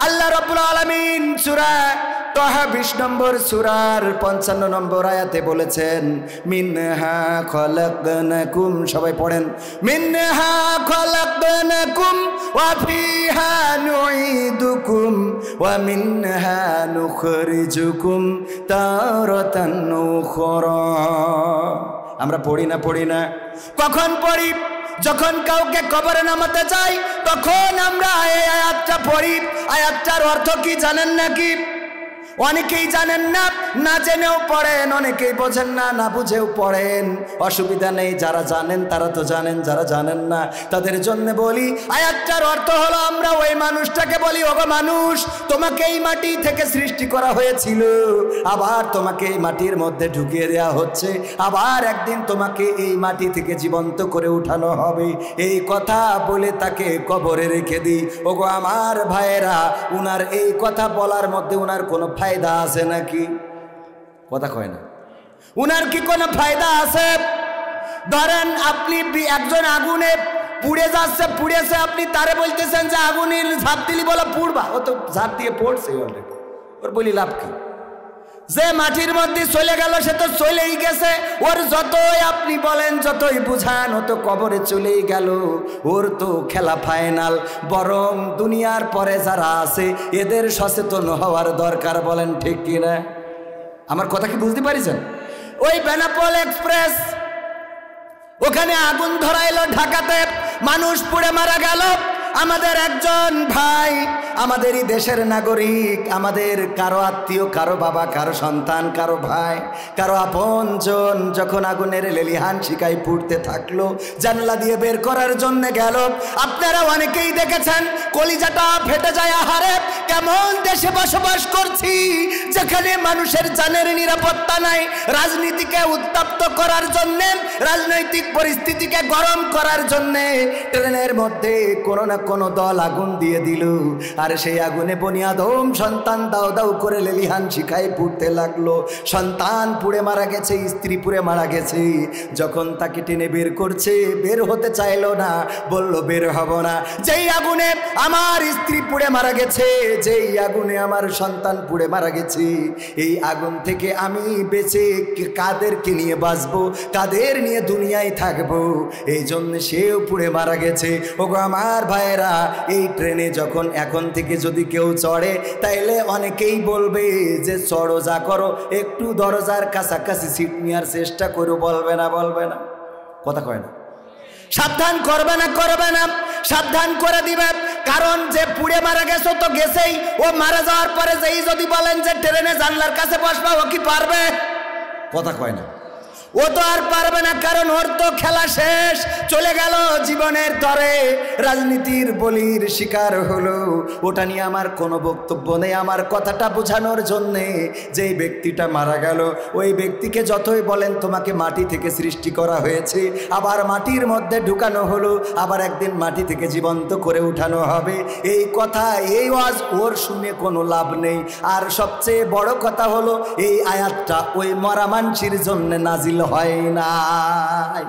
আল্লাহ রাব্বুল আলামিন সূরা তাহা 20 নম্বর সূরার 55 নম্বর আয়াতে বলেছেন মিনহা খলাকনাকুম, সবাই পড়েন, মিনহা খলাকনাকুম ওয়া ফিহা নুঈদুকুম ওয়া মিনহা নুখরিজুকুম তারাতান উখরা। আমরা পড়ি না? কখন পড়ি? যখন কাউকে কবরে নামাতে চাই তখন আমরা এই আয়াতটা পড়ি। আয়াতটার অর্থ কি জানেন নাকি? অনেকেই জানেন না, না জেনেও পড়েন, অনেকেই বোঝেন না, না বুঝেও পড়েন। অসুবিধা নেই, যারা জানেন তারা তো জানেন, যারা জানেন না তাদের জন্য বলি। আয়াতটার অর্থ হলো আমরা ওই মানুষটাকে বলি, ওগো মানুষ, তোমাকে এই মাটি থেকে সৃষ্টি করা হয়েছিল, আবার তোমাকে এই মাটির মধ্যে ঢুকিয়ে দেওয়া হচ্ছে, আবার একদিন তোমাকে এই মাটি থেকে জীবন্ত করে উঠানো হবে। এই কথা বলে তাকে কবরে রেখে দিই। ওগো আমার ভাইয়েরা, উনার এই কথা বলার মধ্যে উনার কোনো ফায়দা আছে নাকি? কথা কয় না। উনার কি কোনো ফায়দা আছে? ধরেন আপনি একজন আগুনে পুড়ে যাচ্ছে, পুড়েছে, আপনি তারে বলতেছেন যে আগুনের ঝাঁপ দিলি বলে পুড়বা, ও তো ঝাঁপ দিয়ে পড়ছে অলরেডি, ওর বলি লাভ কি? যে মাটির মধ্যে চলে গেল সে তো চলেই গেছে, ওর যতই আপনি বলেন, যতই বুঝান, ও তো কবরে চলেই গেল, ওর তো খেলা ফাইনাল। বরং দুনিয়ার পরে যারা আছে এদের সচেতন হওয়ার দরকার, বলেন ঠিক কিনা? আমার কথা কি বুঝতে পারিছেন? ওই বেনাপোল এক্সপ্রেস, ওখানে আগুন ধরাইলো ঢাকাতে, মানুষ পুড়ে মারা গেল। আমাদের একজন ভাই, আমাদেরই দেশের নাগরিক, আমাদের কারো আত্মীয়, কারো বাবা, কারো সন্তান, কারো ভাই, কারো আপনজন যখন আগুনের লেলিহান শিকায় পুড়তে থাকলো, জানলা দিয়ে বের করার জন্য গেল। আপনারা অনেকেই দেখেছেন, কলিজাটা ফেটে যায়। আহারে, কেমন দেশে বসবাস করছি যেখানে মানুষের জানের নিরাপত্তা নাই। রাজনীতিকে উত্তপ্ত করার জন্য, রাজনৈতিক পরিস্থিতিকে গরম করার জন্য ট্রেনের মধ্যে কোনো না কোনো দল আগুন দিয়ে দিল, আর সেই আগুনে বনিয়াদম সন্তান দাও দাও করে লেলিহান শিখায় পুড়তে লাগলো। সন্তান পুড়ে মারা গেছে, স্ত্রী পুড়ে মারা গেছে। যখন তাকে টেনে বের করছে, বের হতে চাইলো না, বলল বের হব না। যেই আগুনে আমার স্ত্রী পুড়ে মারা গেছে, যেই আগুনে আমার সন্তান পুড়ে মারা গেছে, এই আগুন থেকে আমি বেঁচে কাদেরকে নিয়ে বাঁচবো, কাদের নিয়ে দুনিয়ায় থাকবো, এই জন্য সেও পুড়ে মারা গেছে। ওগো আমার ভাইয়েরা, এই ট্রেনে যখন এখন থেকে যদি কেউ চড়ে, তাইলে অনেকেই বলবে যে চড়ো, যা করো, একটু দরজার কাছাকাছি সিট নেওয়ার চেষ্টা করো, বলবে না? বলবে না? কথা কয় না? সাবধান করবে না? করবে না? সাবধান করে দিবে। কারণ যে পুড়ে মারা গেছে তো গেছেই, ও মারা যাওয়ার পরে যেই যদি বলেন যে ট্রেনে জানলার কাছে বসবা, ও কি পারবে? কথা কয় না? ও তো আর পারবে না, কারণ ওর তো খেলা শেষ, চলে গেল জীবনের তরে, রাজনীতির বলির শিকার হলো। ওটা নিয়ে আমার কোনো বক্তব্য নেই। আমার কথাটা বোঝানোর জন্যে, যেই ব্যক্তিটা মারা গেল, ওই ব্যক্তিকে যতই বলেন তোমাকে মাটি থেকে সৃষ্টি করা হয়েছে, আবার মাটির মধ্যে ঢুকানো হলো, আবার একদিন মাটি থেকে জীবন্ত করে উঠানো হবে, এই কথা, এই ওয়াজ ওর শুনে কোনো লাভ নেই। আর সবচেয়ে বড় কথা হলো, এই আয়াতটা ওই মরা মানসির জন্য নাজিল হয় নাই।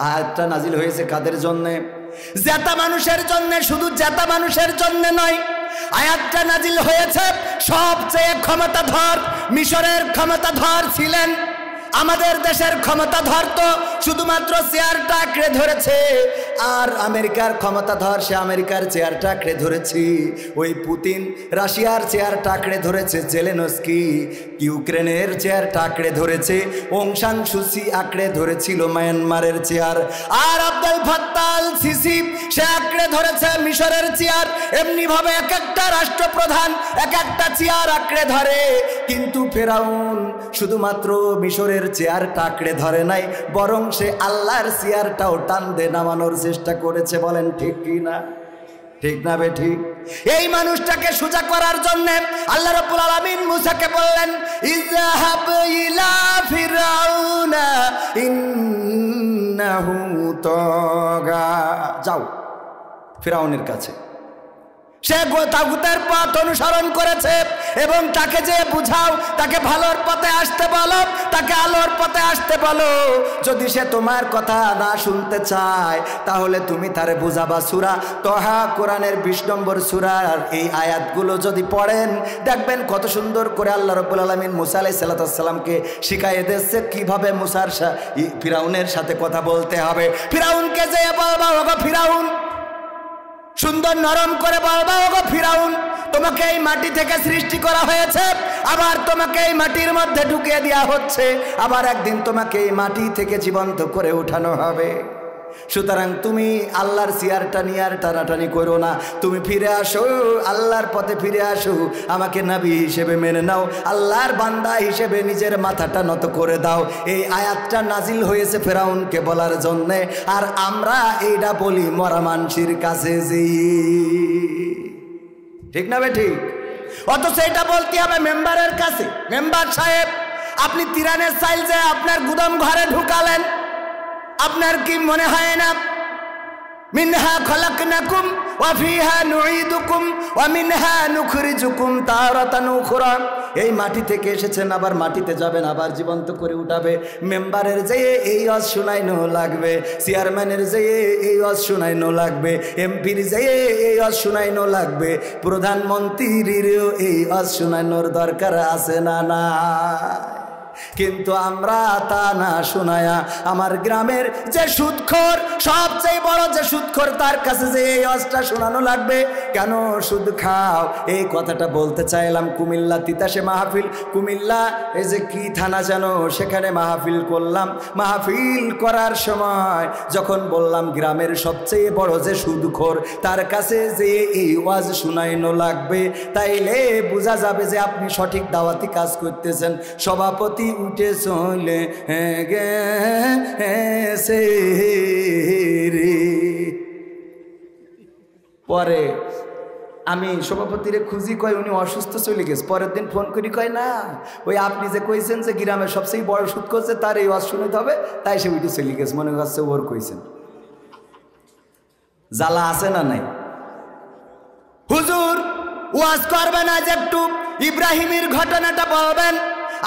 আয়াতটা নাজিল হয়েছে কাদের জন্য? জেতা মানুষের জন্য। শুধু জেতা মানুষের জন্য নয়, আয়াতটা নাজিল হয়েছে সবচেয়ে ক্ষমতাধর, মিশরের ক্ষমতাধর ছিলেন। আমাদের দেশের ক্ষমতাধর তো শুধুমাত্র চেয়ারটা আঁকড়ে ধরেছে, আর আমেরিকার ক্ষমতাধর সে আমেরিকার চেয়ারটা আঁকড়ে ধরেছি। ওই পুতিন রাশিয়ার চেয়ারটা আঁকড়ে ধরেছে, জেলেনস্কি ইউক্রেনের চেয়ারটা আঁকড়ে ধরেছে, অং সান সুচি আঁকড়ে ধরেছিল মায়ানমারের চেয়ার, আর আব্দুল ফাত্তাহ আল সিসি সে আঁকড়ে ধরেছে মিশরের চেয়ার। এমনি ভাবে এক একটা রাষ্ট্রপ্রধান এক একটা চেয়ার আঁকড়ে ধরে, কিন্তু ফেরাউন শুধুমাত্র মিশরের চেয়ারটা আঁকড়ে ধরে নাই, বরং সে আল্লাহর চেয়ারটাও টান দিয়ে নামানোর চেষ্টা করেছে। বলেন ঠিক কি না? ঠিক না বে ঠিক? এই মানুষটাকে সোজা করার জন্য আল্লাহ রাব্বুল আলামিন মুসাকে বললেন, ইযহাব ইলা ফিরাউনা ইন্নাহু তাগা, যাও ফিরাউনের কাছে। সে তাগুতের পথ অনুসরণ করেছে এবং তাকে যে বুঝাও, তাকে ভালোর পথে আসতে বলো, তাকে আলোর পথে আসতে বলো। যদি সে তোমার কথা না শুনতে চায় তাহলে তুমি তারে বুঝাবা। সূরা তহা কোরআনের 20 নম্বর সূরার এই আয়াতগুলো যদি পড়েন দেখবেন কত সুন্দর করে আল্লাহ রাব্বুল আলামিন মুসা আলাইহিস সালামকে শিখাইয়ে দিয়েছে কিভাবে মুসার ফিরাউনের সাথে কথা বলতে হবে। ফিরাউনকে যে বলবা, ওগো ফিরাউন, সুন্দর নরম করে বলবা, ওগো ফিরাউন, তোমাকে এই মাটি থেকে সৃষ্টি করা হয়েছে, আবার তোমাকে এই মাটির মধ্যে ঢুকিয়ে দেওয়া হচ্ছে, আবার একদিন তোমাকে এই মাটি থেকে জীবন্ত করে উঠানো হবে। সুতরাং তুমি আল্লাহর চেয়ারটা নিয়ে আর টানাটানি করো না, তুমি ফিরে আসো, আল্লাহর পথে ফিরে আসো, আমাকে নবী হিসেবে মেনে নাও, আল্লাহর বান্দা হিসেবে নিজের মাথাটা নত করে দাও। এই আয়াতটা নাজিল হয়েছে ফেরাউনকে বলার জন্যে, আর আমরা এইটা বলি মরা মানসির কাছে যে, ঠিক না বে ঠিক? অথচ এটা বলতে হবে মেম্বারের কাছে। মেম্বার সাহেব, আপনি তিরানের চাইল যে আপনার গুদাম ঘরে ঢুকালেন, আপনার কি মনে হয় না মিনহা খলাকনাকুম ওয়া ফিহা নুঈদুকুম ওয়া মিনহা নুখরিজুকুম তারাতান উখরা? এই মাটি থেকে এসেছেন, আবার মাটিতে যাবেন, আবার জীবন্ত করে উঠাবে। মেম্বারের যে এই ওয়াজ শুনাইনো লাগবে, চেয়ারম্যানের যে এই ওয়াজ শুনাইনো লাগবে, এমপির যে এই ওয়াজ শুনাইনো লাগবে, প্রধানমন্ত্রীরও এই ওয়াজ শুনাইনোর দরকার আছে না? না। কিন্তু আমরা তা না শোনায়া আমার গ্রামের যে সুদখোর, সবচেয়ে বড় যে সুদখোর, তার কাছে যে এই ওয়াজটা শোনানো লাগবে। কেন সুদ খাও? এই কথাটা বলতে চাইলাম। কুমিল্লা তিতাসে মাহফিল, কুমিল্লা এই যে কি থানা যেন, সেখানে মাহফিল করলাম। মাহফিল করার সময় যখন বললাম গ্রামের সবচেয়ে বড় যে সুদখোর, তার কাছে যে এই ওয়াজ শুনাইনো লাগবে, তাইলে বোঝা যাবে যে আপনি সঠিক দাওয়াতি কাজ করতেছেন। সভাপতি উঠে চলে গেছে রে। পরে আমি সভাপতিরে খুঁজি, কয় উনি অসুস্থ চলে গেছে। পরের দিন ফোন করি, কয় না, ওই আপনি যে কইছেন যে গ্রামের সবচেয়ে বড় সুদ করছে, তার এই ওয়াজ শুনতে হবে, তাই সে উঠে চলে গেছে। মনে করছে ওর কইছেন। জ্বালা আছে না নাই? হুজুর ওয়াজ করবেন, আজ একটু ইব্রাহিমের ঘটনাটা বলবেন।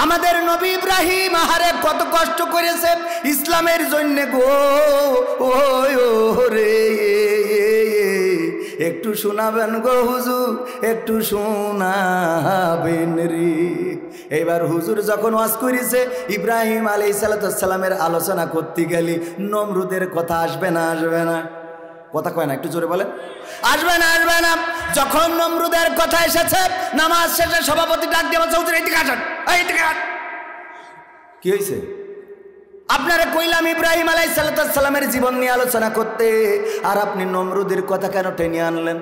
আমাদের নবী ইব্রাহিম আহারে কত কষ্ট করেছে ইসলামের জন্য গো। ও রে, একটু শোনাবেন গো হুজুর, একটু শোনাবেন রে। এবার হুজুর যখন ওয়াজ করেছে, ইব্রাহিম আলাইহিস সালামের আলোচনা করতে গেলি নমরুদের কথা আসবে না? আসবে না? কথা কয় না, একটু জোরে বলেন। আসবে না? আসবে না? যখন নমরুদের কথা এসেছে, নামাজ শেষে সভাপতি ডাক দিয়ে বলছে, হুজুর এইদিকে আসেন, এইদিকে আসেন। কি হয়েছে? আপনারা কইলাম ইব্রাহিম আলাইহিস সালামের জীবন নিয়ে আলোচনা করতে, আর আপনি নমরুদের কথা কেন টেনে আনলেন?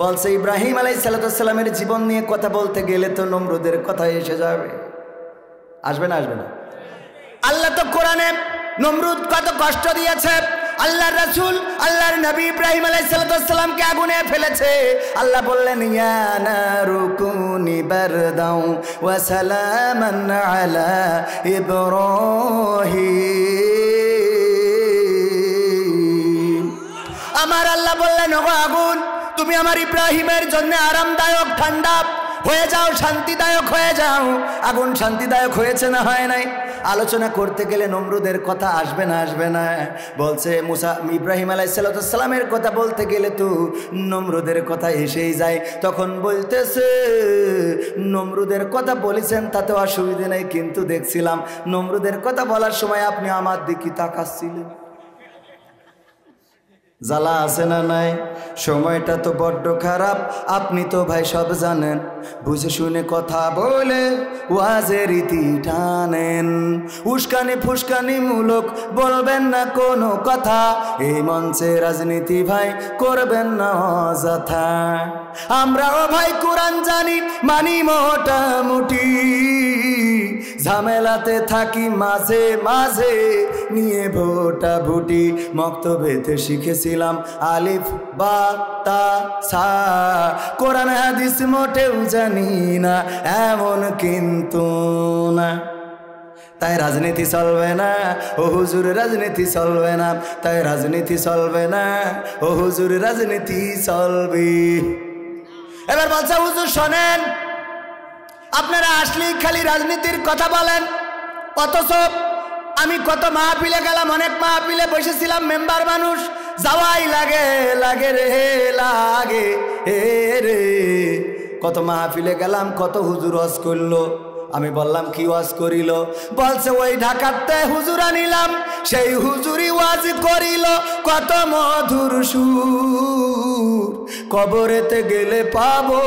বলছে ইব্রাহিম আলাইহিস সালামের জীবন নিয়ে কথা বলতে গেলে তো নমরুদের কথা এসে যাবে। আসবে না? আসবে না? আল্লাহ তো কোরআনে নমরুদ কত কষ্ট দিয়েছে, আল্লাহর রাসূল আল্লাহর নবী ইব্রাহিম আলাইহিস সালামকে আগুনে ফেলেছে। আল্লাহ বললেন, ইয়া নারু কুনি বারদাও ওয়া সালামান আলা ইব্রাহিম। আমার আল্লাহ বললেন, ওগো আগুন, তুমি আমার ইব্রাহিমের জন্য আরামদায়ক ঠান্ডা হয়ে যাও, শান্তিদায়ক হয়ে যাও। আগুন শান্তিদায়ক হয়েছে না হয় নাই? আলোচনা করতে গেলে নমরুদের কথা আসবে না? আসবে না? বলছে মুসা ইব্রাহিম আলাইহিস সালামের কথা বলতে গেলে তো নমরুদের কথা এসেই যায়। তখন বলতেছে, নমরুদের কথা বলেছেন তাতে অসুবিধা নেই, কিন্তু দেখছিলাম নমরুদের কথা বলার সময় আপনি আমার দিকে তাকাচ্ছিলেন। জ্বালা আছে না নাই? সময়টা তো বড্ড খারাপ, আপনি তো ভাই সব জানেন। বুঝে শুনে কথা বলে ওয়াজের রীতি টানেন, উস্কানি ফুসকানি মূলক বলবেন না কোনো কথা। এই মঞ্চে রাজনীতি ভাই করবেন না অযথা। আমরাও ভাই কোরআন জানি, মানি মোটামুটি, ঝামেলাতে থাকি মাঝে মাঝে নিয়ে ভোটা ভুটি। মক্তবেতে শিখেছিলাম আলিফ বা তা সা, কোরআন হাদিস মোটেও জানি না এমন কিন্তু না। তাই রাজনীতি চলবে না ও হুজুর, রাজনীতি চলবে না, তাই রাজনীতি চলবে না ও হুজুর, রাজনীতি চলবে। এবার বলছে হুজুর শোনেন, আপনারা আসলেই খালি রাজনীতির কথা বলেন, অথচ আমি কত মাহফিলে গেলাম, অনেক মাহফিলে বসেছিলাম, মেম্বার মানুষ, যাওয়াই লাগে লাগে রে লাগে রে। কত মাহফিলে গেলাম, কত হুজুর ওয়াজ করলো। আমি বললাম কি ওয়াজ করিল? বলছে ওই ঢাকাতে হুজুর আনিলাম, সেই হুজুরি ওয়াজ করিল কত মধুর সুর, কবরেতে গেলে পাবো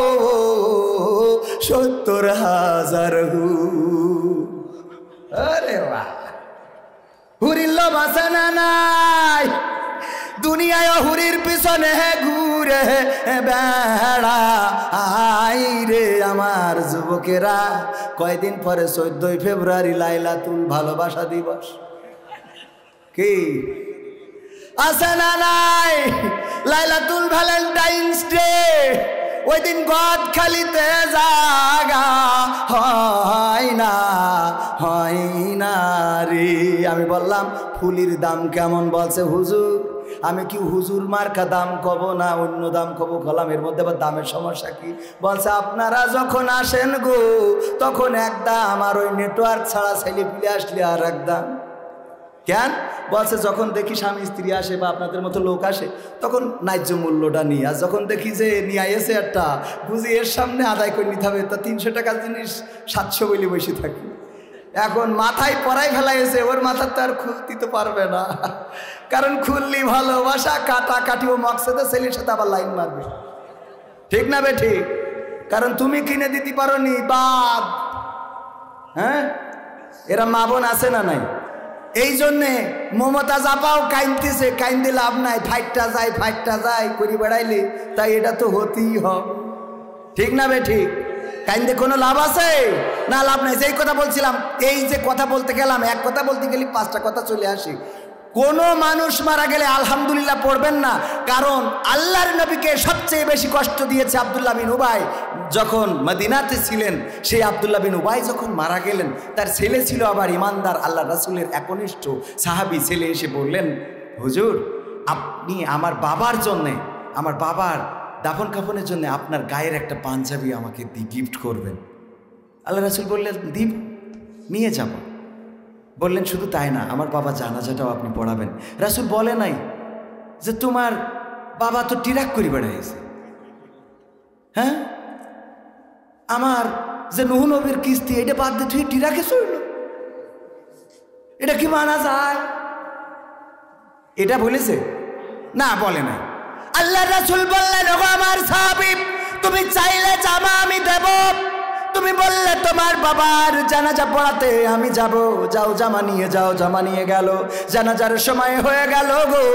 ৭০,০০০ হুর। আরে বাহ, হুরির লোভ আছে না নাই? দুনিয়ায় হুরির পিছনে ঘুরে বেড়া আই রে আমার যুবকেরা। কয়দিন পরে 14 ফেব্রুয়ারি লাইলাতুল ভালোবাসা দিবস, কি আছে না নাই? লাইলাতুল ভ্যালেন্টাইন্স ডে, ওই দিন গদ খালিতে জাগা হয় না রে। আমি বললাম ফুলির দাম কেমন? বলছে হুজুর আমি কি হুজুর মার্কা দাম কব না অন্য দাম কব? কলাম এর মধ্যে আবার দামের সমস্যা কি? বলছে আপনারা যখন আসেন গো তখন এক দাম, আর ওই নেটওয়ার্ক ছাড়া ছেলে পিলে আসলে আর এক দাম। কেন? বলছে যখন দেখি স্বামী স্ত্রী আসে বা আপনাদের মতো লোক আসে তখন ন্যায্য মূল্যটা নিই, আর যখন দেখি যে নিয়ে এসে একটা বুঝি এর সামনে আদায় করে নিতে হবে, তা 300 টাকার জিনিস 700 বলে বসে থাকি। এখন মাথায় পড়াই ফেলাইছে, ওর মাথার তো আর খুলতে তো পারবে না, কারণ খুললি ভালোবাসা কাটাকাটি ও মকসদে ছেলের সাথে আবার লাইন মারবে, ঠিক না বে ঠিক? কারণ তুমি কিনে দিতে পারো নি বাদ। হ্যাঁ, এরা মা বোন আছে না নাই? এই জন্যে মমতা জাপাও কাইনতেছে, কাইন্দে লাভ নাই, ফাইটটা যায় করি বেড়াইলে, তাই এটা তো হতেই হবে, ঠিক না বে ঠিক? কাইন্দে কোনো লাভ আছে না? লাভ নাই। যেই কথা বলছিলাম, এই যে কথা বলতে গেলাম, এক কথা বলতে গেলে 5টা কথা চলে আসে। কোনো মানুষ মারা গেলে আলহামদুলিল্লাহ পড়বেন না, কারণ আল্লাহর নবীকে সবচেয়ে বেশি কষ্ট দিয়েছে আব্দুল্লাহ বিন উবাই। যখন মদিনাতে ছিলেন, সেই আব্দুল্লাহ বিন উবাই যখন মারা গেলেন, তার ছেলে ছিল আবার ইমানদার, আল্লাহ রাসূলের একনিষ্ঠ সাহাবী। ছেলে এসে বললেন, হুজুর আপনি আমার বাবার জন্যে, আমার বাবার দাফন কাফনের জন্য আপনার গায়ের একটা পাঞ্জাবি আমাকে গিফট করবেন। আল্লাহ রাসূল বললেন দিব, নিয়ে যাব। বললেন শুধু তাই না, আমার বাবা জানাজাটাও আপনি পড়াবেন। রাসূল বলে নাই যে তোমার বাবা তো টিরাক করে বেড়াইছে, হ্যাঁ আমার যে নূহ নবীর কিস্তি এটা বাদ দিয়ে তুই টিরাকে চলল, এটা কি মানা যায়? এটা বলেছে না? বলে নাই। আল্লাহ রাসূল বললেন, ওগো আমার সাহাবী, তুমি চাইলে জামা আমি দেব, তুমি বললে তোমার বাবার জানাজা পড়াতে আমি যাব, যাও জামা নিয়ে যাও। জামা নিয়ে গেল, জানাজার সময় হয়ে গেল গো।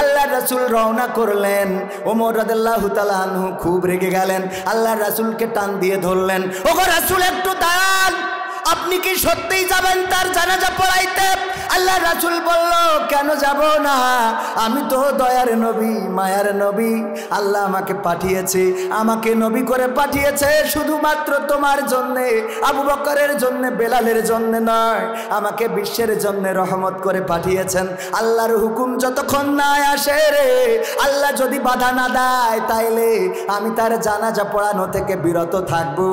আল্লাহ রাসূল রওনা করলেন। ওমর রাদিয়াল্লাহু তাআলা আনহু খুব রেগে গেলেন, আল্লাহ রাসূলকে টান দিয়ে ধরলেন, ওগো রাসূল একটু দাঁড়ান, আপনি কি সত্যিই যাবেন তার জানাজা পড়াইতে? আল্লাহ রাসূল বলল, কেন যাব না? আমি তো দয়ার নবী, মায়ার নবী, আল্লাহ আমাকে পাঠিয়েছে, আমাকে নবী করে পাঠিয়েছে শুধুমাত্র তোমার জন্যে, আবু বকরের জন্যে, বেলালের জন্যে নয়, আমাকে বিশ্বের জন্যে রহমত করে পাঠিয়েছেন। আল্লাহর হুকুম যতক্ষণ না আসে রে, আল্লাহ যদি বাধা না দেয়, তাইলে আমি তার জানাজা পড়ানো থেকে বিরত থাকবো।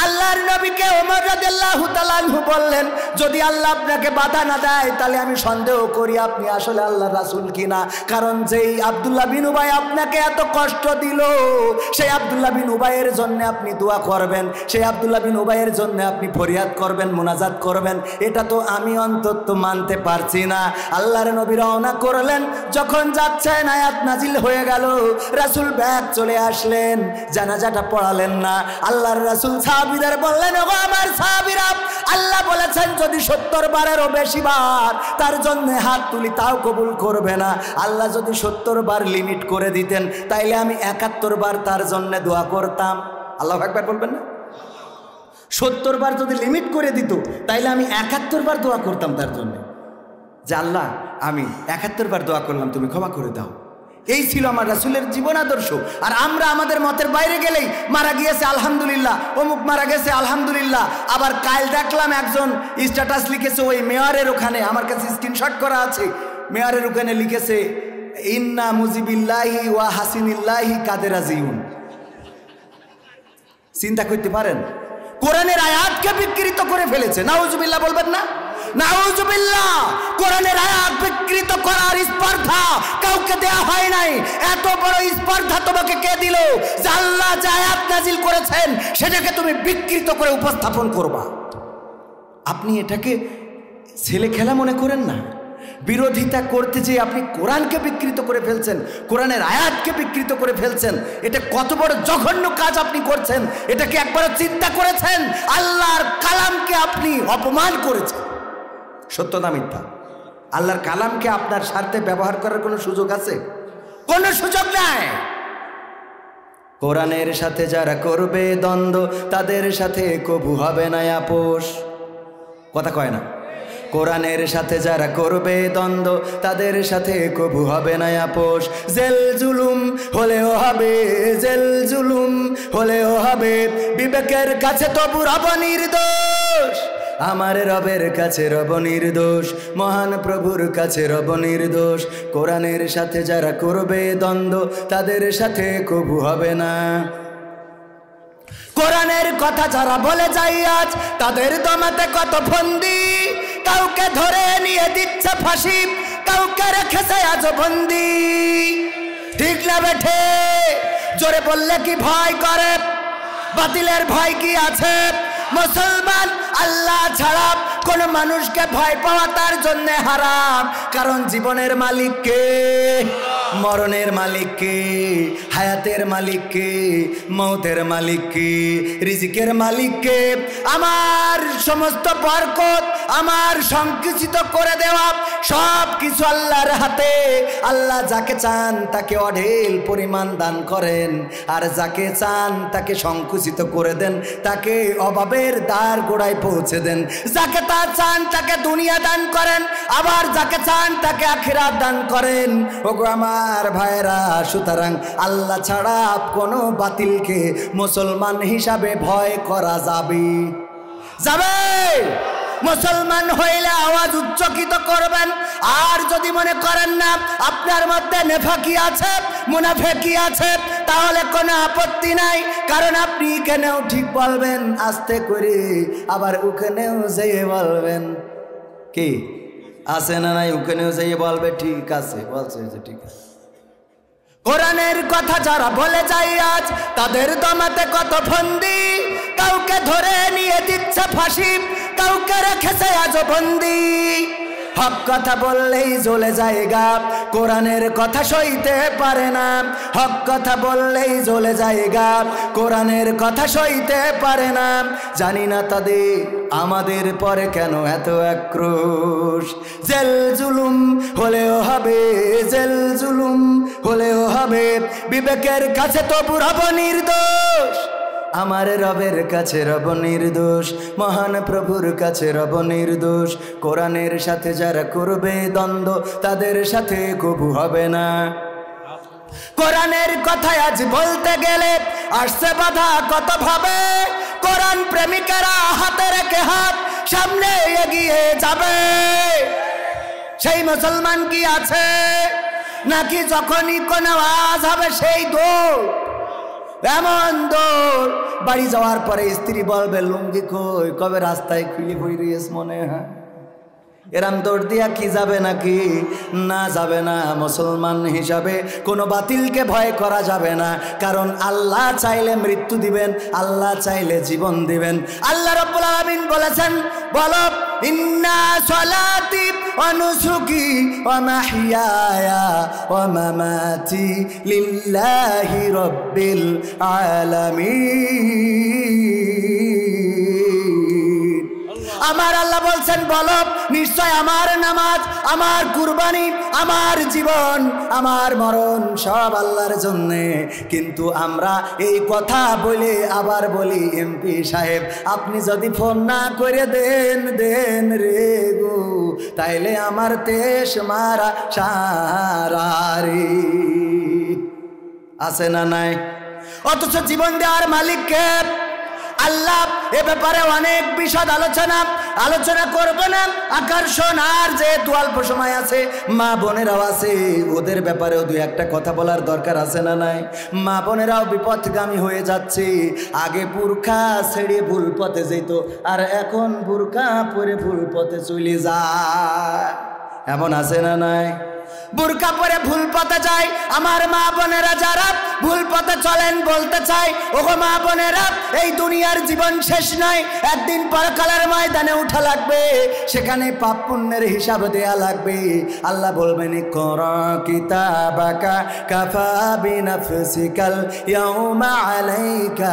আল্লাহর নবীকে ওমর রাদিয়াল্লাহু তাআলা আনহু বললেন, যদি আল্লাহ আপনাকে বাধা না দেয় তাহলে আমি সন্দেহ করি আপনি আসলে আল্লাহর রাসূল কিনা, কারণ যেই আব্দুল্লাহ বিন উবাই আপনাকে এত কষ্ট দিল, সেই আব্দুল্লাহ বিন উবাইয়ের জন্য আপনি দোয়া করবেন, সেই আব্দুল্লাহ বিন উবাইয়ের জন্য আপনি ফরিয়াদ করবেন, মুনাজাত করবেন, এটা তো আমি অন্তত মানতে পারছি না। আল্লাহর নবী রওনা করলেন, যখন যাচ্ছেন আয়াত নাজিল হয়ে গেল, রাসূল ব্যাক চলে আসলেন, জানাজাটা পড়ালেন না। আল্লাহর রাসূল সাহাবীদের বললেন, ওগো আমার সাহাবীরা, আল্লাহ বলেছেন যদি 70 বারেরও বেশি বার তার জন্য হাত তুলি তাও কবুল করবে না। আল্লাহ যদি 70 বার লিমিট করে দিতেন তাইলে আমি 71 বার তার জন্য দোয়া করতাম। আল্লাহু আকবার বলবেন না? 70 বার যদি লিমিট করে দিত তাইলে আমি 71 বার দোয়া করতাম তার জন্য, যে আল্লাহ আমি 71 বার দোয়া করলাম, তুমি ক্ষমা করে দাও। এই ছিল আমার রাসূলের জীবন আদর্শ। আর আমরা আমাদের মতের বাইরে গেলেই মারা গিয়েছে আলহামদুলিল্লাহ, অমুক মারা গেছে আলহামদুলিল্লাহ। আবার কাল দেখলাম একজন স্ট্যাটাস লিখেছে ওই মেয়রের ওখানে, আমার কাছে স্ক্রিনশট করা আছে, মেয়রের ওখানে লিখেছে ইন্না মুজিবিল্লাহি ওয়া হাসিনিল্লাহি কাদের আজিউন। চিন্তা করতে পারেন, কোরআনের আয়াতকে বিকৃত করে ফেলেছে। নাউজুবিল্লাহ বলবেন না? নাউজুবিল্লাহ। কোরআনের আয়াত বিকৃত করার স্পর্ধা কাউকে দেয়া হয় নাই। এত বড় স্পর্ধা তোমাকে কে দিল যে আল্লাহ যে আয়াত নাজিল করেছেন সেটাকে তুমি বিকৃত করে উপস্থাপন করবা? আপনি এটাকে ছেলে খেলা মনে করেন না। বিরোধিতা করতে যে আপনি কোরআনকে বিকৃত করে ফেলছেন, কোরআনের আয়াতকে বিকৃত করে ফেলছেন, এটা কত বড় জঘন্য কাজ আপনি করছেন। এটাকে একবার চিন্তা করেছেন? আল্লাহর কালামকে আপনি অপমান করেছেন। সত্য না মিথ্যা? আল্লাহর কালামকে আপনার স্বার্থে ব্যবহার করার কোনো সুযোগ আছে? কোনো সুযোগ নাই। কোরআনের সাথে যারা করবে দ্বন্দ্ব তাদের সাথে কবু হবে না আপোষ। কথা কয় না? কোরআনের সাথে যারা করবে দ্বন্দ্ব তাদের সাথে কবু হবে না আপোষ। জেল জুলুম হলেও হবে, জেল জুলুম হলেও হবে, বিবেকের কাছে তবু রব নির্দোষ। আমার রবের কাছে রব নির্দোষ, মহান প্রভুর কাছে রব নির্দোষ। কোরআনের সাথে যারা করবে দ্বন্দ্ব তাদের সাথে কবু হবে না। কোরআনের কথা যারা বলে যায় আজ তাদের দমাতে কত ফন্দি, কাউকে ধরে নিয়ে দিচ্ছে ফাঁসি, কাউকে রেখেছে আজ বন্দি। ঠিক না বেঠে? জোরে বললে কি ভয় করে? বাতিলের ভয় কি আছে? মুসলমান আল্লাহ ছাড়া কোন মানুষকে ভয় পাওয়া তার জন্য হারাম। কারণ জীবনের মালিক কে? মরণের মালিক কে? হায়াতের মালিক কে? মৌতের মালিক কে? রিজিকের মালিক কে? আমার সমস্ত বরকত, আমার সংকুচিত করে দেওয়া সব কিছু আল্লাহর হাতে। আল্লাহ যাকে চান তাকে অঢেল পরিমাণ দান করেন, আর যাকে চান তাকে সংকুচিত করে দেন, তাকে অভাবের দ্বার গোড়ায় পৌঁছে দেন। যাকে তা চান তাকে দুনিয়া দান করেন, আবার যাকে চান তাকে আখিরাত দান করেন। ওগো আমার ভাইরা, সুতরাং আল্লাহ ছাড়া কোনো বাতিলকে মুসলমান হিসাবে ভয় করা যাবে? মুসলমান হইলে আওয়াজ উচ্চকিত করবেন। আর যদি মনে করেন না আপনার মধ্যে নেফাকি আছে, মুনাফেকি আছে, তাহলে কোনো আপত্তি নাই। কারণ আপনি এখানেও ঠিক বলবেন আস্তে করে, আবার ওখানেও যেয়ে বলবেন কি আছে না নাই, ওখানেও যেয়ে বলবে ঠিক আছে, বলছে যে ঠিক আছে। কোরআনের কথা যারা বলে যায় আজ তাদের দমাতে কত ফন্দি, কাউকে ধরে নিয়ে দিচ্ছে ফাঁসি, কাউকে রেখেছে আজ বন্দি। হক কথা বললেই জ্বলে জায়গা, কোরআনের কথা সইতে পারে না। হক কথা বললেই জ্বলে জায়গা, কোরআনের কথা সইতে পারে না। জানি না তাদের আমাদের পরে কেন এত আক্রোশ। জেল জুলুম হলেও হবে, জেল জুলুম হলেও হবে, বিবেকের কাছে তবু রব নির্দোষ। আমার রবের কাছে রব নির্দোষ, মহান প্রভুর কাছে রব নির্দোষ। কোরআনের সাথে যারা করবে দ্বন্দ্ব তাদের সাথে কবু হবে না। কোরআনের কথা আজ বলতে গেলে আসছে বাধা কত ভাবে। কোরআন প্রেমিকেরা হাতে রেখে হাত সামনে এগিয়ে যাবে। সেই মুসলমান কি আছে? নাকি যখনই কোনো আওয়াজ হবে সেই দৌড়, এমন দৌড় বাড়ি যাওয়ার পরে স্ত্রী বলবে লুঙ্গি কই, কবে রাস্তায় খুলি বই রয়েছে মনে হয়। এরাম দৌড় দিয়া কি যাবে নাকি? না, যাবে না। মুসলমান হিসাবে কোনো বাতিলকে ভয় করা যাবে না। কারণ আল্লাহ চাইলে মৃত্যু দিবেন, আল্লাহ চাইলে জীবন দিবেন। আল্লাহ রাব্বুল আলামিন বলেছেন, বলো ইন্না সলাতি ওয়া নুসুকি ওয়া মাহইয়ায়া ওয়া মামাতি লিল্লাহি রাব্বিল আলামিন। আমার আল্লাহ বলছেন, বলো নিশ্চয় আমার নামাজ, আমার কুরবানি, আমার জীবন, আমার মরণ সব আল্লাহর জন্যে। কিন্তু আমরা এই কথা বলে আবার বলি, এমপি সাহেব আপনি যদি ফোন না করে দেন রে গো, তাইলে আমার দেশ মারা সারা রে। আছে না নাই? অথচ জীবন দেওয়ার মালিককে আল্লাহ এ ব্যাপারে অনেক বিশদ আলোচনা করব না আকর্ষণ। আর যেহেতু অল্প সময় আছে, মা বোনেরাও আছে, ওদের ব্যাপারেও দুই একটা কথা বলার দরকার আছে না নাই? মা বোনেরাও বিপথগামী হয়ে যাচ্ছে। আগে বুরখা ছেড়ে ভুল পথে যেত, আর এখন বুরখা পরে ভুল পথে চলে যায়। এমন আছে না নাই? বুরকা পরে ভুল পথে যায়। আমার মা বোনেরা যারা ভুল পথে চলেন, বলতে চাই, ওগো মা বোনেরা, এই দুনিয়ার জীবন শেষ নয়, একদিন পরকালের ময়দানে উঠা লাগবে, সেখানে পাপ পুণ্যের হিসাব দেয়া লাগবে। আল্লাহ বলবেন, ইকরা কিতাবাকা কাফা বিনাফসিকাল ইয়াউমা আলাইকা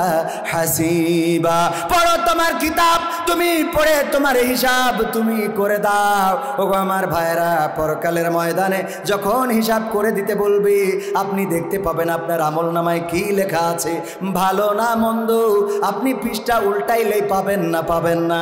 হাসিবা। পড়ো তোমার কিতাব, তুমি পড়ে তোমার হিসাব তুমি করে দাও। ওগো আমার ভাইরা, পরকালের ময়দানে যখন হিসাব করে দিতে বলবে, আপনি দেখতে পাবেন আপনার আমলনামায় কি লেখা আছে, ভালো না মন্দ, আপনি পৃষ্ঠা উল্টাইলেই পাবেন না।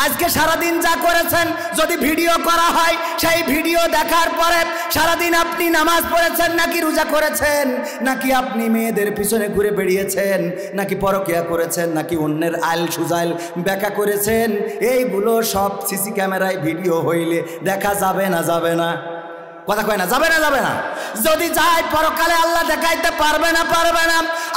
আজকে সারাদিন যা করেছেন যদি ভিডিও করা হয়, সেই ভিডিও দেখার পরে সারাদিন আপনি নামাজ পড়েছেন নাকি রোজা করেছেন, নাকি আপনি মেয়েদের পিছনে ঘুরে বেরিয়েছেন, নাকি পরকিয়া করেছেন, নাকি অন্যের আইল সুজাইল ব্যাখ্যা করেছেন, এইগুলো সব সিসি ক্যামেরায় ভিডিও হইলে দেখা যাবে না? কথা কয় না? যাবে না? যদি যায়, পরকালে আল্লাহ দেখাইতে পারবে না।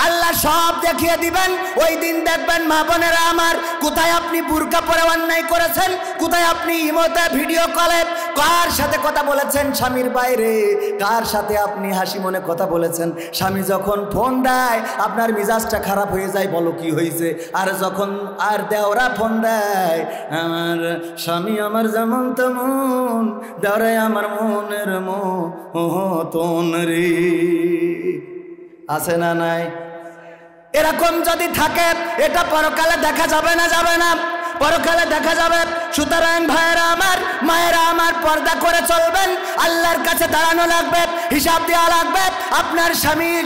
আল্লাহ সব দেখিয়ে দিবেন। ওই দিন দেখবেন মা বোনেরা আমার, কোথায় আপনি বুরকা পরে অন্যায় করেছেন, কোথায় আপনি ইমোতে ভিডিও কলে কার সাথে কথা বলেছেন স্বামীর বাইরে, কার সাথে আপনি হাসি মনে কথা বলেছেন। স্বামী যখন ফোন দেয় আপনার মিজাজটা খারাপ হয়ে যায়, বলো কি হয়েছে? আর যখন আর দেওরা ফোন দেয়, আমার স্বামী আমার যেমন তেমন, দেওরাই আমার মনের মতন রে। আছে না নাই? এরকম যদি থাকে, এটা পরকালে দেখা যাবে না? পরকালে দেখা যাবে। সুতরাং ভাইয়েরা আমার, মায়েরা আমার, পর্দা করে চলবেন। আল্লাহর কাছে দাঁড়ানো লাগবে, হিসাব দেওয়া লাগবে। আপনার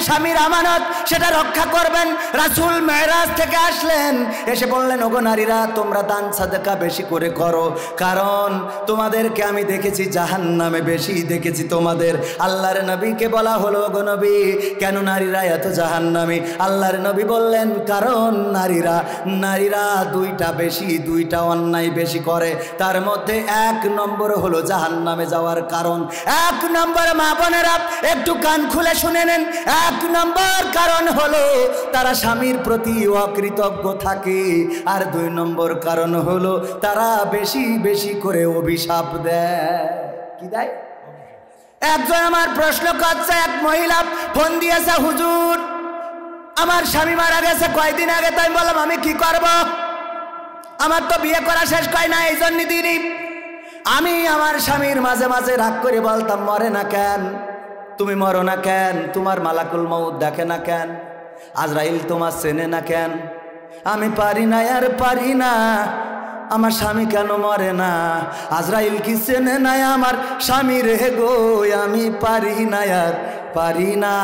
স্বামীর আমানত, সেটা রক্ষা করবেন। রাসূল মেরাজ থেকে আসলেন, এসে বললেন, ওগো নারীরা, তোমরা দান সাদকা বেশি করে করো, কারণ তোমাদেরকে আমি দেখেছি জাহান্নামে বেশি দেখেছি তোমাদের। আল্লাহর নবীকে বলা হলো, ওগো নবী, কেন নারীরা এত জাহান্নামী? আল্লাহর নবী বললেন, কারণ নারীরা দুইটা অন্যায় বেশি করে, তার মধ্যে 1 নম্বর হলো জাহান্নামে যাওয়ার কারণ। 1 নম্বর, মা বোনেরা একটু কান খুলে শুনে নেন, 1 নম্বর কারণ হলো তারা স্বামীর প্রতি অকৃতজ্ঞ থাকে। আর 2 নম্বর কারণ হলো তারা বেশি করে অভিশাপ দেয়। কি দেয়? একজন আমার প্রশ্ন করছে, এক মহিলা ফোন দিয়েছে, হুজুর আমার স্বামী মারা গেছে কয়দিন আগে। তাই বললাম, আমি কি করব? আমার তো বিয়ে করা শেষ হয় না, এই জন্য দিনই আমি আমার স্বামীর মাঝে মাঝে রাগ করে বলতাম, মরে না কেন? তুমি মরো না কেন? তোমার মালাকুল মউত দেখে না কেন? আজরাইল তোমার চেনে না কেন? আমি পারি না, আর পারি না, আমার স্বামী কেন মরে না? আজরাইল কি চেনে না আমার স্বামী রে গো? আমি পারি না, আর পারি না।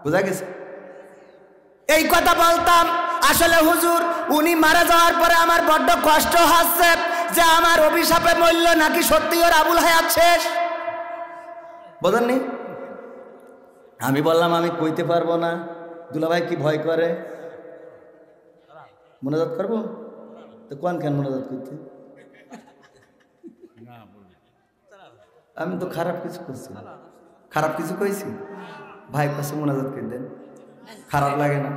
বুঝা গেছে? এই কথা বলতাম। আসলে হুজুর, উনি মারা যাওয়ার পরে আমার বড্ড কষ্ট হচ্ছে যে আমার অভিশাপে মরল নাকি সত্যি ওর আবুল হায়াত শেষ। বোঝেননি? আমি বললাম, আমি কইতে পারবো না। দুলাভাই কি ভয় করে? মোনাজাত করবো তো? কোন কেন মোনাজাত করতে? আমি তো খারাপ কিছু করছি? খারাপ কিছু কইছি? ভাই কাছে মোনাজাত করে দেন, খারাপ লাগে না?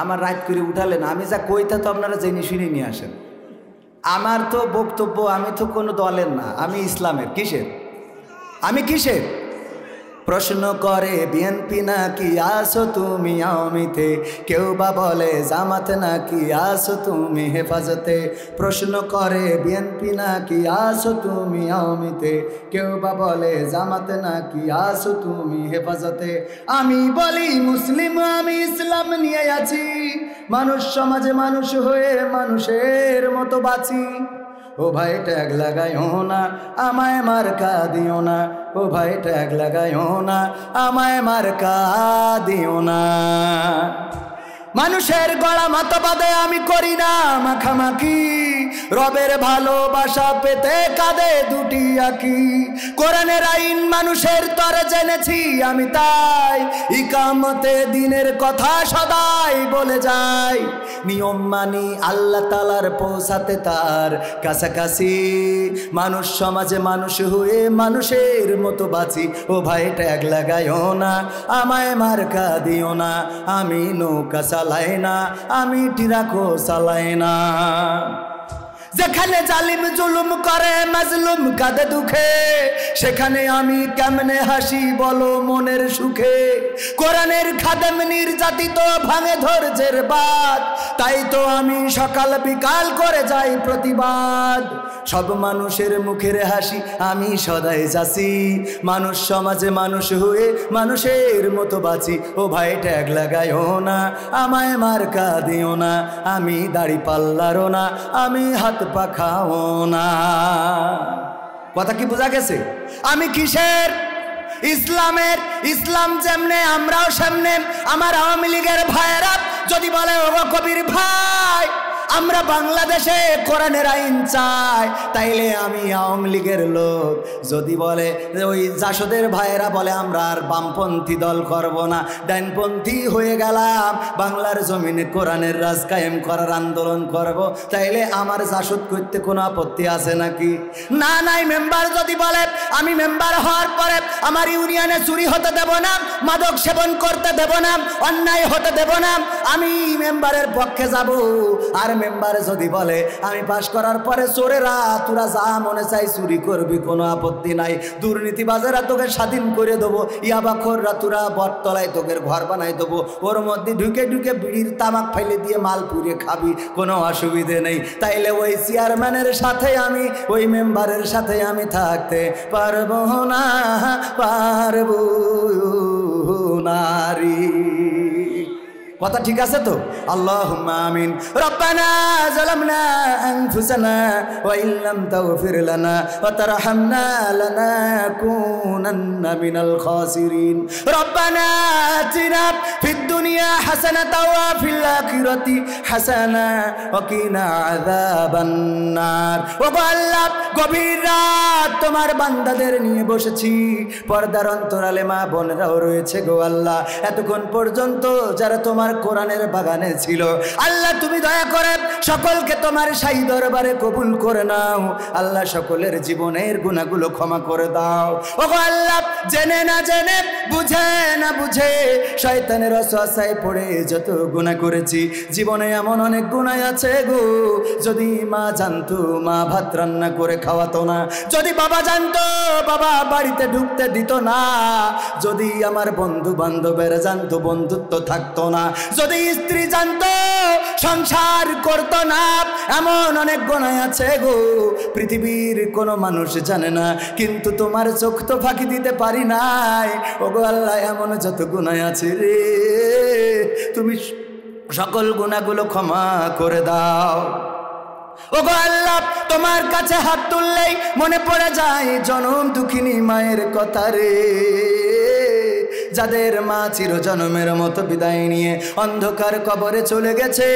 আমার রাত করে উঠালেন, আমি যা কইতা তো আপনারা জেনে শুনে নিয়ে আসেন। আমার তো বক্তব্য, আমি তো কোনো দলের না, আমি ইসলামের। কিসের? আমি কিসের? প্রশ্ন করে বিএনপি নাকি আসো তুমি আওয়ামীতে, কেউ বা বলে জামাত নাকি আসো তুমি হেফাজতে। প্রশ্ন করে বিএনপি নাকি আসো তুমি আওয়ামীতে, কেউ বা বলে জামাত নাকি আসো তুমি হেফাজতে। আমি বলি মুসলিম, আমি ইসলাম নিয়ে আছি, মানুষ সমাজে মানুষ হয়ে মানুষের মতো বাঁচি। ও ভাই ট্যাগ লাগাইও না, আমায় মার্কা দিও না। ও ভাই ট্যাগ লাগাইও না, আমায় মার্কা দিও না। মানুষের গলা মতবাদে আমি করি না মাখামাখি, রবের ভালোবাসা পেতে কাঁদে দুটি আঁখি। কোরআনের আইন মানুষের তরে জেনেছি আমি, তাই ইকামতে দিনের কথা সদাই বলে যাই। নিয়ম মানি আল্লাহ তাআলার পৌঁছাতে তার কাছাকাছি, মানুষ সমাজে মানুষ হয়ে মানুষের মতো বাঁচি। ও ভাই ট্যাগ লাগাইও না, আমায় মার্কা দিও না, আমি নৌকা চালাই না, আমি টিরাকো চালাই না। যেখানে জালিম জুলুম করে মাজলুম কাঁদে দুঃখে, সেখানে আমি কেমনে হাসি বলো মনের সুখে। কোরআনের খাদেম নির্যাতিত ভাঙে ধৈর্যের বাঁধ, তাই তো আমি সকাল বিকাল করে যাই প্রতিবাদ। সব মানুষের মুখের হাসি আমি সদাই যাচ্ছি, মানুষ সমাজে মানুষ হয়ে মানুষের মতো বাঁচি। ও ভাই ট্যাগ লাগাইও না, আমায় মার্কা দিও না, আমি দাড়ি পাল্লারও না, আমি হাত পাখাও না। কথা কি বোঝা গেছে? আমি কিসের? ইসলামের। ইসলাম যেমনে আমরাও সামনে। আমার আওয়ামী লীগের ভাইয়েরা যদি বলে ও কবির ভাই আমরা বাংলাদেশে কোরআনের আইন চাই, তাইলে আমি আওয়ামী লীগের লোক। যদি বলে ওই জাসদের ভাইয়েরা বলে আমরা আর বামপন্থী দল করব না, ডাইনপন্থী হয়ে গেলাম, বাংলার জমিনে কোরআনের রাজ কায়েম করার আন্দোলন করব, তাইলে আমার জাসদ করতে কোনো আপত্তি আছে নাকি? না নাই। মেম্বার যদি বলে আমি মেম্বার হওয়ার পরে আমার ইউনিয়নে চুরি হতে দেব না, মাদক সেবন করতে দেব না, অন্যায় হতে দেব না, আমি মেম্বারের পক্ষে যাব। আর মেম্বার যদি বলে আমি পাশ করার পরে চোরেরা তোরা যা মনে চাই চুরি করবি, কোনো আপত্তি নাই, দুর্নীতিবাজেরা তোকে স্বাধীন করে দেবো, ইয়াবাখোররা তোরা বটতলায় তোকে ঘর বানাই দেবো, ওর মধ্যে ঢুকে ঢুকে বিড়ির তামাক ফেলে দিয়ে মাল পুড়িয়ে খাবি, কোনো অসুবিধে নেই। তাইলে ওই চেয়ারম্যানের সাথে আমি, ওই মেম্বারের সাথে আমি থাকতে পারবো না, পারবো নারী। কথা ঠিক আছে তো? আল্লাহুম্মা আমিন। রব্বানা যালামনা আনফুসানা ওয়া ইল্লাম তাগফির লানা ওয়া তারহামনা লানাকুনান্না মিনাল খাসিরিন। রব্বানা আতিনা ফিদ দুনিয়া হাসানাতাও ওয়া ফিল আখিরাতি হাসানা ওয়া কিনা আযাবান নার। ও আল্লাহ, গভীর রাত তোমার বান্দাদের নিয়ে বসেছি, পর্দার অন্তরালে মা বোনেরাও রয়েছে গো আল্লাহ। এতক্ষণ পর্যন্ত যারা তোমার কোরআনের বাগানে ছিল, আল্লাহ তুমি দয়া করে সকলকে তোমার শাহী দরবারে কবুল করে নাও। আল্লাহ সকলের জীবনের গুনাহগুলো ক্ষমা করে দাও। ওগো আল্লাহ, জেনে না জেনে, বুঝে না বুঝে শয়তানের ওয়াসওয়াসায় পড়ে যত গুনাহ করেছি, জীবনে এমন অনেক গুনাহ আছে গো, যদি মা জানতো মা ভাত রান্না করে খাওয়াতো না, যদি বাবা জানতো বাবা বাড়িতে ঢুকতে দিত না, যদি আমার বন্ধু বান্ধবের জানতো বন্ধুত্ব থাকতো না, যদি স্ত্রী জানতো সংসার করতো না, এমন অনেক গুনাহ আছে গো, পৃথিবীর কোনো মানুষ জানে না, কিন্তু তোমার চোখ তো ফাঁকি দিতে পারি নাই। ওগো আল্লাহ, এমন যত গুনাহ আছে রে, তুমি সকল গুনাহগুলো ক্ষমা করে দাও। ওগো আল্লাহ, তোমার কাছে হাত তুললেই মনে পড়ে যায় জনম দুঃখিনী মায়ের কথা রে, যাদের মা চিরজন্মের মতো বিদায় নিয়ে অন্ধকার কবরে চলে গেছে,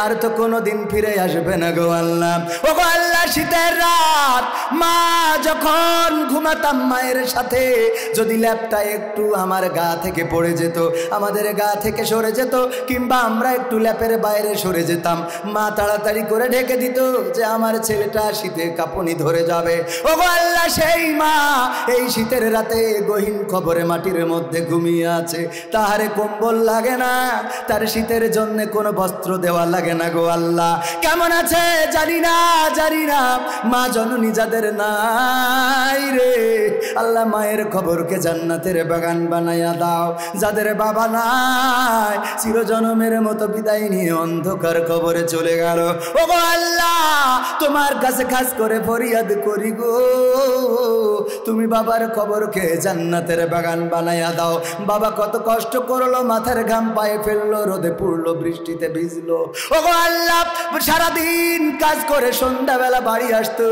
আর তো কোনোদিন ফিরে আসবে না গো আল্লাহ। ওগো আল্লাহ, শীতের রাত মা যখন ঘুমাতাম মায়ের সাথে, যদি ল্যাপটা একটু আমার গা থেকে পড়ে যেত, আমাদের গা থেকে সরে যেত, কিংবা আমরা একটু ল্যাপের বাইরে সরে যেতাম, মা তাড়াতাড়ি করে ঢেকে দিত যে আমার ছেলেটা শীতে কাঁপুনি ধরে যাবে। ওগো আল্লাহ, সেই মা এই শীতের রাতে গহীন কবরে মাটির মধ্যে ঘুমিয়ে আছে, তাহারে কম্বল লাগে না, তার শীতের জন্য কোনো বস্ত্র দেওয়া লাগে না গো আল্লাহ। কেমন আছে জানি না, জানি না, মা জননী যাদের নাই রে আল্লাহ, মায়ের খবরকে জান্নাতের বাগান বানাইয়া দাও। যাদের বাবা নাই, চিরজন্মের মতো বিদায় নিয়ে অন্ধকার কবরে চলে গেল, ওগো আল্লাহ, তোমার কাছে খাস করে ফরিয়াদ করি গো, তুমি বাবার খবরকে জান্নাতের বাগান বানাইয়া দাও। বাবা কত কষ্ট করলো, মাথার ঘাম পায়ে ফেললো, রোদে পুড়লো, বৃষ্টিতে ভিজলো, ওগো আল্লাহ, সারাদিন কাজ করে সন্ধ্যাবেলা বাড়ি আসতো,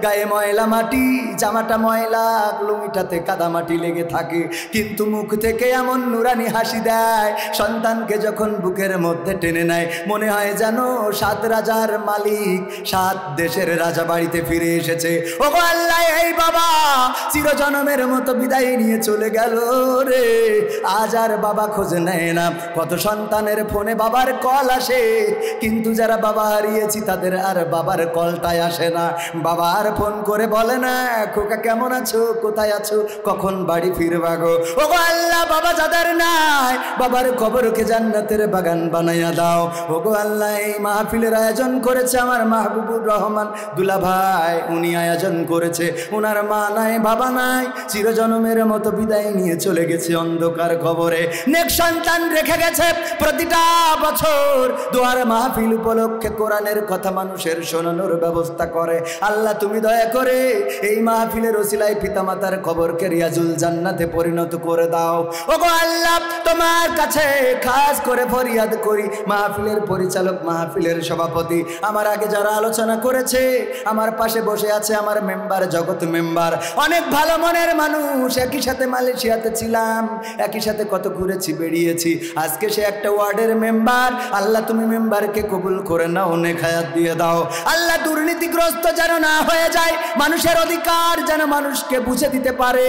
গায়ে ময়লা মাটি, জামাটা ময়লা, লুঙ্গিটাতে কাদা মাটি লেগে থাকে, কিন্তু মুখ থেকে এমন নুরানি হাসি দেয়, সন্তানকে বাবাকে যখন বুকের মধ্যে টেনে নেয় মনে হয় যেন 7 রাজার মালিক 7 দেশের রাজা বাড়িতে ফিরে এসেছে। ওগো আল্লাহ, এই বাবা চিরজনমের মতো বিদায় নিয়ে চলে গেল রে। আজ আর বাবা খোঁজ নেয় না। কত সন্তানের ফোনে বাবার কল আসে, কিন্তু যারা বাবা হারিয়েছি তাদের আর বাবার কলটাই আসে না। বাবা আর ফোন করে বলে না, খোকা কেমন আছো, কোথায় আছো, কখন বাড়ি ফিরবা গো। ওগো আল্লাহ, বাবা যাদের নাই বাবার কবরকে জান্নাতের বাগান বানাইয়া দাও। ওগো আল্লাহ, এই মাহফিলের আয়োজন করেছে আমার মাহবুবুর রহমান দুলা ভাই, উনি আয়োজন করেছে। ওনার মা নাই, বাবা নাই, চিরজনমের মতো বিদায় নিয়ে চলে গেছে অন্ধকার কবরে। নেক সন্তান রেখে গেছে। প্রতিটা বছর দোয়ার মাহফিল উপলক্ষে কোরআনের কথা মানুষের শোনানোর ব্যবস্থা করে। আল্লাহ, তুমি দয়া করে এই মাহফিলের ওসিলায় পিতামাতার কবরকে রিয়াজুল জান্নাতে পরিণত করে দাও। ওগো আল্লাহ, তোমার কাছে খাস করে ফরিয়াদ করি, মাহফিলের পরিচালক, মাহফিলের সভাপতি, আমার আগে যারা আলোচনা করেছে, আমার পাশে বসে আছে আমার মেম্বার, জগৎ মেম্বার, অনেক ভালো মনের মানুষ। একই সাথে মালয়েশিয়াতে ছিলাম, একই সাথে কত ঘুরেছি বেরিয়েছি। আজকে সে একটা ওয়ার্ডের মেম্বার। আল্লাহ, তুমি মেম্বারকে কবুল করে নাও, নেক হায়াত দিয়ে দাও। আল্লাহ, দুর্নীতিগ্রস্ত যেন না হয়ে যায়, মানুষের অধিকার যেন মানুষকে বুঝে দিতে পারে।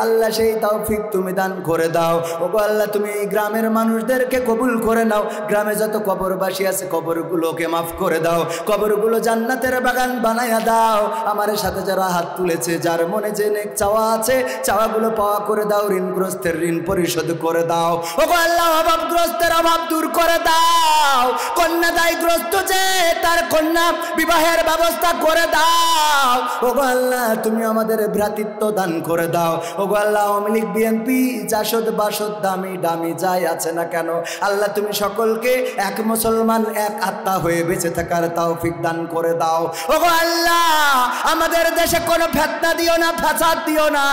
আল্লাহ, সেই তৌফিক তুমি দান করে দাও। ওগো আল্লাহ, তুমি এই গ্রামের মানুষদেরকে কবুল করে নাও। গ্রামে যত কবরবাসী আছে কবরগুলোকে মাফ করে দাও, কবরগুলো জান্নাতের বাগান বানাইয়া দাও। আমার সাথে যারা হাত তুলেছে, যার মনে যে নেক চাওয়া আছে, চাওয়াগুলো পাওয়া করে দাও। ঋণগ্রস্তের ঋণ পরিশোধ করে দাও। ওগো আল্লাহ, অভাবগ্রস্তের অভাব দূর করে দাও। কন্যাদায়গ্রস্ত যে, তার কন্যা বিবাহের ব্যবস্থা করে দাও। ওগো আল্লাহ, তুমি আমাদের ভ্রাতৃত্ব দান করে দাও। ওগো আল্লাহ, আওয়ামী লীগ, বিএনপি, জাসদ বাসদ, দামি দামি যাই আছে না কেন, আল্লাহ তুমি সকলকে এক মুসলমান, এক আত্মা হয়ে বেঁচে থাকার তৌফিক দান করে দাও। ওগো আল্লাহ, আমাদের দেশে কোনো ফিতনা দিও না, ফাসাদ দিও না।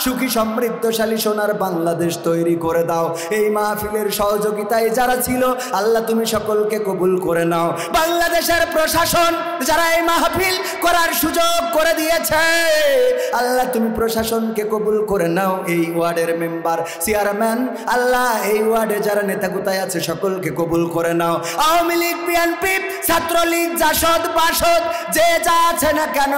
সুখী সমৃদ্ধশালী সোনার বাংলাদেশ তৈরি করে দাও। এই মাহফিলের সহযোগিতায় যারা ছিল, আল্লাহ তুমি সকলকে কবুল করে নাও। বাংলাদেশের প্রশাসন যারা এই মাহফিল করার সুযোগ করে দিয়েছে, আল্লাহ তুমি প্রশাসনকে কবুল করে নাও। এই ওয়ার্ডের মেম্বার, চেয়ারম্যান, আল্লাহ এই ওয়ার্ডে যারা নেতাগুতায় আছে সকলকে কবুল করে নাও। আওয়ামী লীগ, বিএনপি, ছাত্রলীগ, জাসদ বাসদ, যে যা আছে না কেন,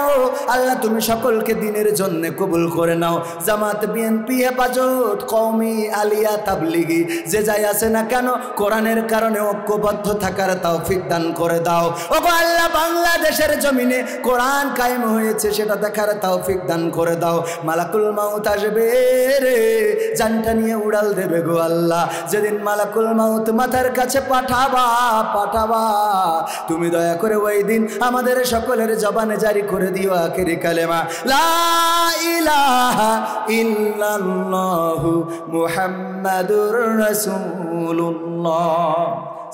আল্লাহ তুমি সকলকে দিনের জন্য কবুল করে নাও। জামাত, বিএনপি, হেফাজত, কওমি, আলিয়া, তাবলিগি, যে যাই আছে না কেন, কোরআনের কারণে ঐক্যবদ্ধ থাকার তৌফিক দান করে দাও। ওগো আল্লাহ, বাংলাদেশের জমিনে কোরআন কায়েম হয়েছে সেটা দেখার তৌফিক দান করে দাও। মালাকুল মাউত আসবে রে, জানটা নিয়ে উড়াল দেবে গো আল্লাহ। যেদিন মালাকুল মাউত মাথার কাছে পাঠাবা, তুমি দয়া করে ওই দিন আমাদের সকলের জবানে জারি করে দিও আখিরি কালেমা লা ইলাহা ইল্লাল্লাহু মুহাম্মাদুর রাসূলুল্লাহ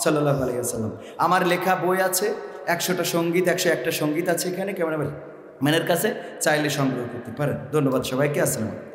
সাল্লাল্লাহু আলাইহি ওয়াসাল্লাম। আমার লেখা বই আছে 100টা সঙ্গীত, 101টা সঙ্গীত আছে এখানে ক্যামেরাম্যানের কাছে, চাইলে সংগ্রহ করতে পারেন। ধন্যবাদ সবাইকে। আসসালামু আলাইকুম।